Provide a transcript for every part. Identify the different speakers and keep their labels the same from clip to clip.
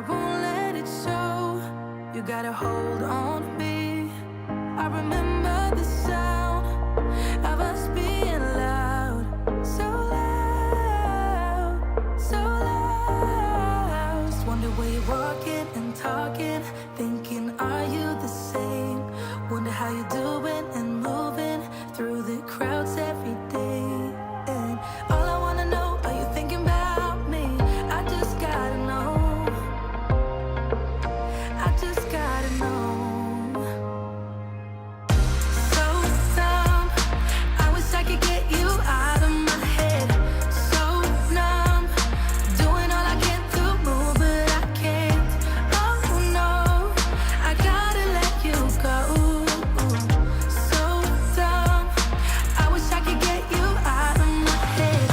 Speaker 1: won't let it show. You got a hold on me. I remember the sound of us being loud, so loud, so loud. Just wonder where you're walking and talking, thinking, are you the same? Wonder how you're doing and moving through the crowds every day. And all I wanna know, are you thinking about me? I just gotta know. I just gotta know. So dumb, I wish I could get you out of my head. So numb, doing all I can to move, but I can't. Oh no, I gotta let you go. So dumb, I wish I could get you out of my head.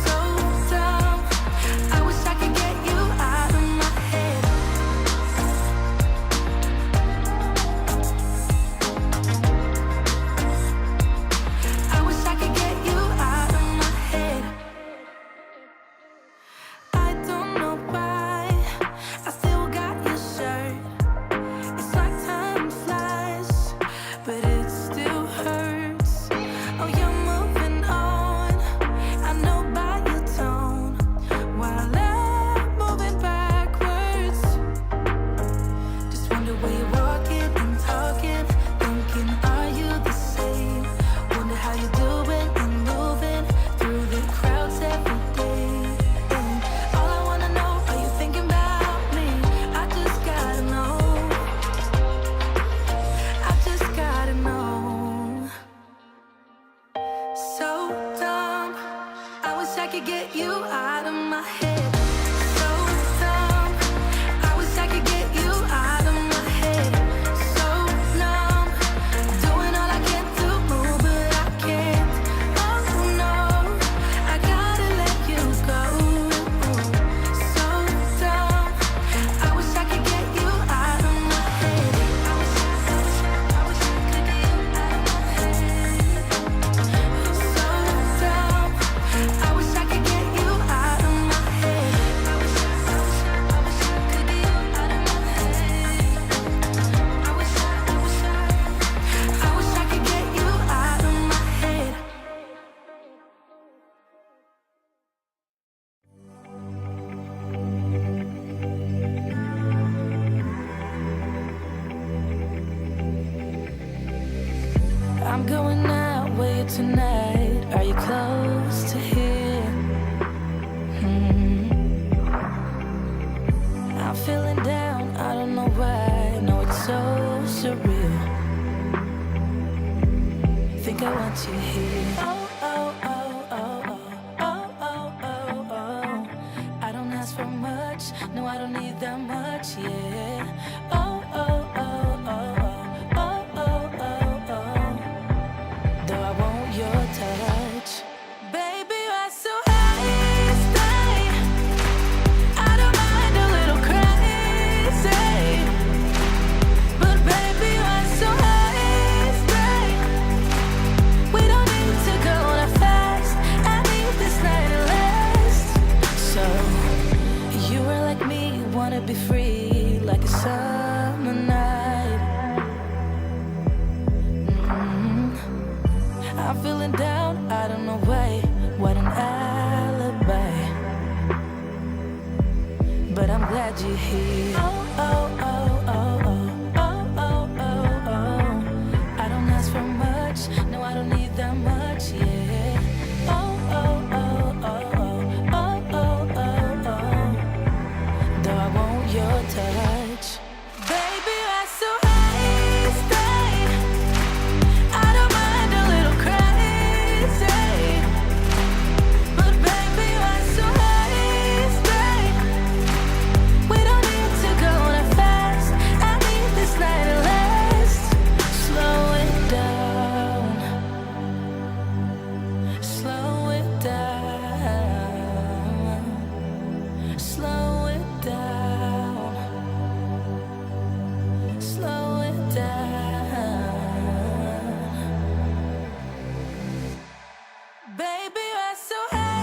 Speaker 1: So dumb, I wish I could get you out of my head. I wish I could get you out of my head. I don't know why I still got your shirt. It's like time flies, but it still hurts. Oh, you're moving on, I know by your tone, while I'm moving backwards. Just wonder where you're walking and talking, thinking, are you the same? Wonder how you're doing and moving through the crowds every day. And all I wanna know, are you thinking about me? I just gotta know. I just gotta know. So dumb, I wish I could get you out of my head. So dumb, I wish I could get you out of my head. So numb, doing all I can to move, but I can't. Oh no, I gotta let you go. So dumb, I wish I could get you out of my head. I wish I could get you out of my head. So dumb, I wish I could get you out of my head. I wish I could get you out of my head. I wish I could get you out of my head. I'm going out with you tonight. Are you close to here? I'm feeling down, I don't know why. No, it's so surreal. Think I want you here. Oh, oh, oh, oh, oh, oh, oh, oh, oh. I don't ask for much, no, I don't need that much, yeah. Oh, oh, oh, oh, oh, oh, oh, oh, oh. Though I want your touch, baby, you're so high, stay. I don't mind a little crazy, but baby, you're so high, stay. We don't need to go that fast. I need this night to last. So you were like me, wanna be free like a summer night. I'm feeling down, I don't know why. What an alibi. But I'm glad you're here. Oh, oh, oh, oh, oh, oh, oh, oh, oh. I don't ask for much, no, I don't need that much, yeah. Oh, oh, oh, oh, oh, oh, oh, oh, oh. Though I want your touch, baby, you're so high, stay. I don't mind a little crazy, but baby, you're so high, stay. We don't need to go that fast. I need this night to last. Slow it down, slow it down, slow it down, slow it down. Baby, you're so high.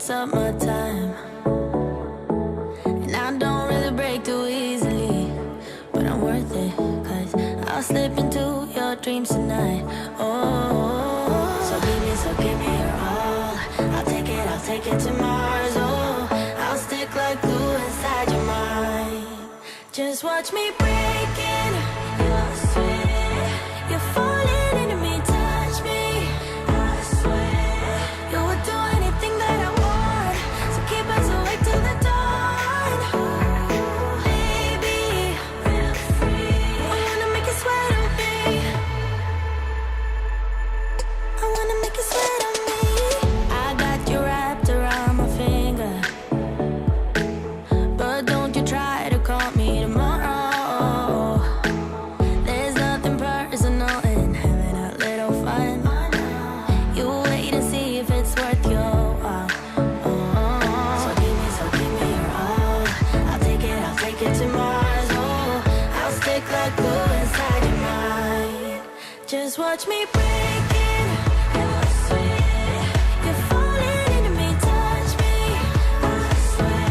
Speaker 1: takes up my time. And I don't really break too easily, but I'm worth it, 'cause I'll slip into your dreams tonight. Oh, so give me your all. I'll take it to Mars. Oh, I'll stick like glue inside your mind. Just watch me breaking your sweat. You're falling into me, touch me. I swear you would do anything that I want, so keep us awake till the dawn. Ooh, baby, feel free. I wanna make you sweat on me. I wanna make you sweat on me. I got you wrapped around my finger, but don't you try to call me tomorrow. There's nothing personal in having a little fun. You wait and see if it's worth your while. So give me your all. I'll take it to Mars. Oh, I'll stick like glue inside your mind. Just watch me breaking your sweat. You're falling into me, touch me. I swear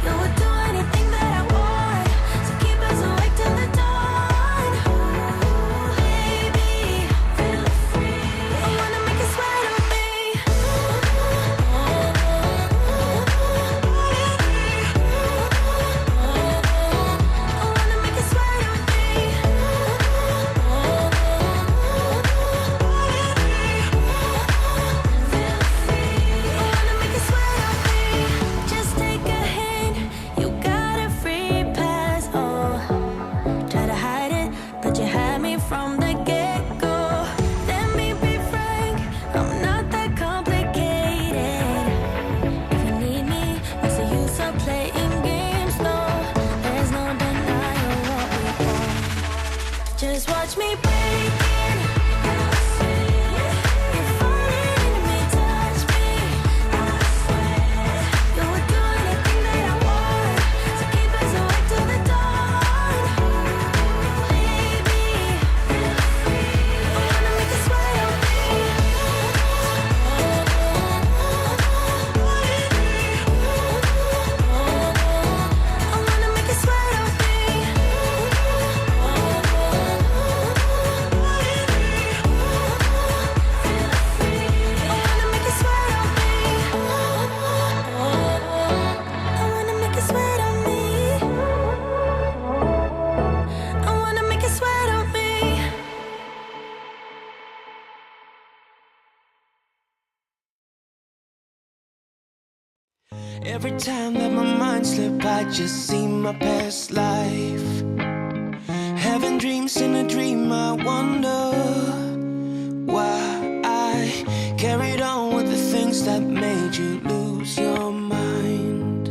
Speaker 1: you would do anything that I want, so keep us awake till the dawn. Ooh, baby, feel free. I wanna make you sweat on me. I wanna make you sweat on me. Feel free. I wanna make you sweat on me. Just take a hint, you got a free pass. Oh, try to hide it, but you had me from the get-go. Let me be frank, I'm not that complicated. If you need me, what's the use of playing games? Though there's no denying what we want. Just watch me breaking your sweat. You're falling into me, touch me. I swear you would do anything that I want, so keep us awake till the dawn. Baby, feel free. I wanna make you sweat on me. I wanna make you sweat on me. Feel free. I wanna make you sweat on me. I wanna make you sweat on me. I wanna make you sweat on me.
Speaker 2: Every time that my mind slip, I just see my past life. Having dreams in a dream, I wonder why I carried on with the things that made you lose your mind.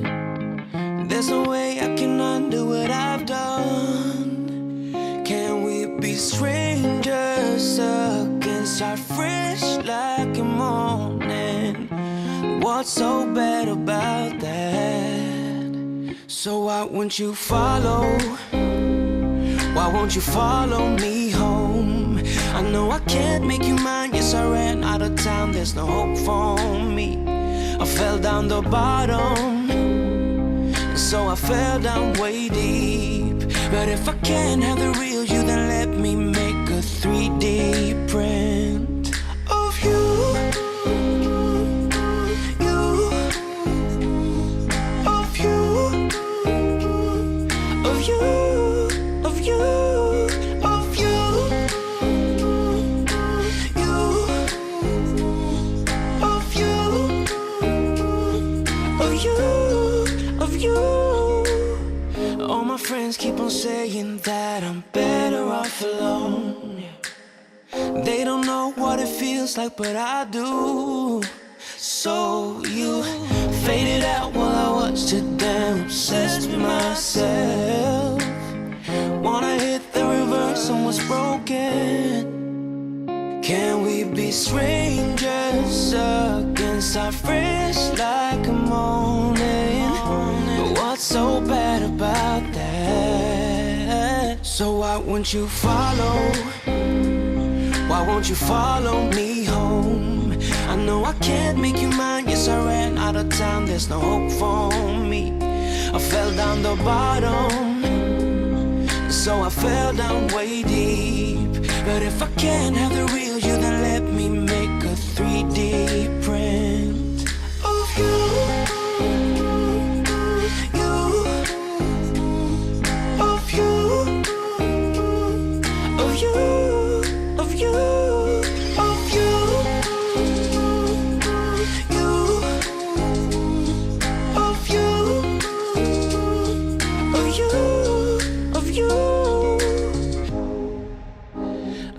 Speaker 2: There's no way I can undo what I've done. Can we be strangers again, start fresh like a morning? What's so bad about that? So why won't you follow? Why won't you follow me home? I know I can't make you mine. Yes, I ran out of time. There's no hope for me. I fell down the bottom, so I fell down way deep. But if I can't have the real you, then let me make a 3D print of you. All my friends keep on saying that I'm better off alone. They don't know what it feels like, but I do. So you faded out while I was too damn obsessed with myself. Wanna hit the reverse on what's broken. Can we be strangers again, start fresh like a morning? What's so bad about that? So why won't you follow? Why won't you follow me home? I know I can't make you mine. Yes, I ran out out of town, there's no hope for me. I fell down the bottom, so I fell down way deep. But if I can't have the real you, then let me make a 3D print of you.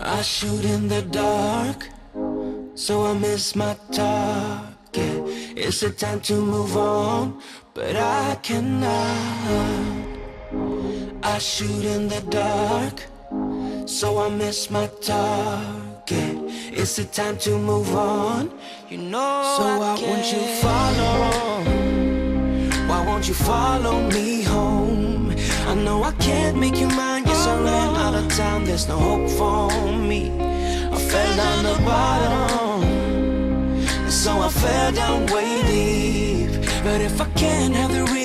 Speaker 2: I shoot in the dark, so I miss my target. It's a time to move on, but I cannot. I shoot in the dark, so I miss my target. It's a time to move on, you know. So why won't you follow? Why won't you follow me home? I know I can't make you mine. Yes, I ran out of time, there's no hope for me. I fell down the bottom, so I fell down way deep. But if I can't have the real